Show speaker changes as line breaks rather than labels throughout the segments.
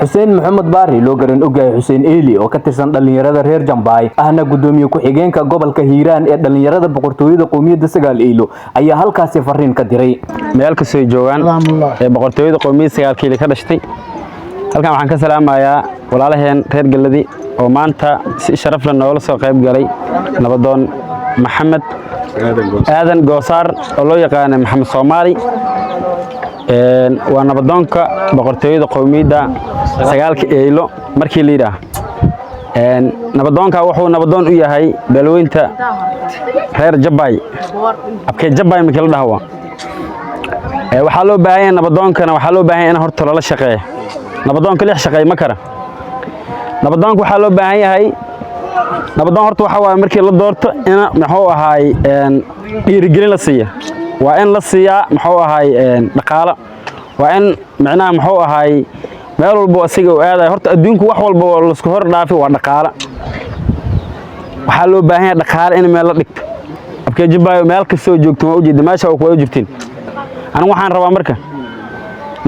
حسين محمد باري لو غران اوغاي حسين إيلي oo ka tirsan dhalinyarada reer Jambay ahna gudoomiye ku xigeenka gobolka Hiiraan ee dhalinyarada boqortooyada qoomiyadda Sagaal Iilo ayaa halkaas fariin ka diray
meel ka soo joogan ee boqortooyada qoomiyadda Sagaal Iilo ka dhashtay halkan waxaan ka salaamayaa walaalaheen reer Galadi oo maanta si sharaf leh noola soo qayb galay nabadoon Maxamed aadan Goosaar oo loo yaqaan Maxamed Soomaali waa nabadoonka boqortooyada qoomiyadda Sagaal Iilo markii la yiraahdo nabadoonka wuxuu nabadoon u yahay beelweynta reer Jabay abkay Jabay markii la dhaho waxa loo baahan yahay nabadoonkana waxa loo baahan yahay in horta la shaqeeyo nabadoonka lix shaqeey ma kara nabadoonka waxa loo baahan yahay nabadoon horta waxa waa markii la doorto in maxuu ahaay dhiirigelin la siiyo waa in la siiyaa maxuu ahaay dhaqaale waa in macnaha maxuu ahaay meel walba asiga oo aaday horta adduunku wax walba oo la isku hor dhaafay waa dhaqaale waxa loo baahan yahay dhaqaale in meel la dhigto abkay Jabay meel ka soo joogto ma u jeedo meesha oo ku wada jirtiin anigu waxaan rabaa marka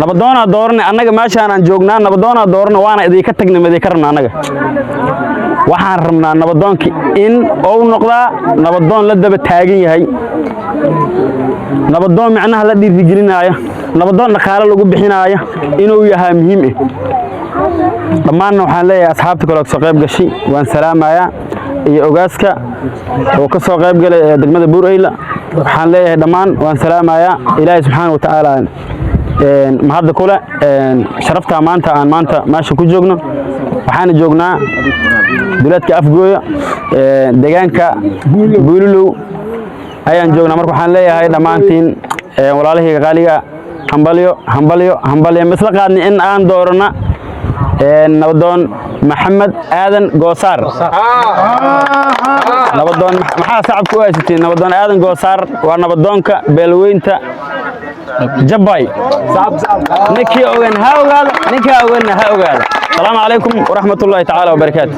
nabadoona doornay anaga meeshaan aan joognaa nabadoona doornay waana idin ka tagnay ma idin ka rabnaa anaga waxaan rabnaa nabadoonki in uu noqdaa nabadoon la daba taagan yahay nabadoon macnaha la dhiirigelinaayo nabadoon dhaqaale lagu bixinaayo inuu yahay muhiim ah dhammaan waxaan leeyahay asxaabta kale oo soo qayb gashay waan salaamayaa iyo ogaaska oo ka soo qayb galay degmada Buurayla waxaan leeyahay dhammaan waan salaamayaa Ilaahay subxaanahu wa ta'aala ma hadda kula sharafta maanta aan maanta meesha ku joogno waxaan joognaa duleedka Afgooya deegaanka Buululow ayaan joognaa marka waxaan leeyahay dhamaantiin walaalahayga qaaliga hambalyo misla qaadni in aan doorana nabadoon Maxamed aadan Goosaar nabadoon maxaa sacab ku haysateen nabadoon aadan Goosaar waa nabadoonka beelweynta Jabay ninkii ogaan ha ogaado السلام عليكم ورحمة الله تعالى وبركاته.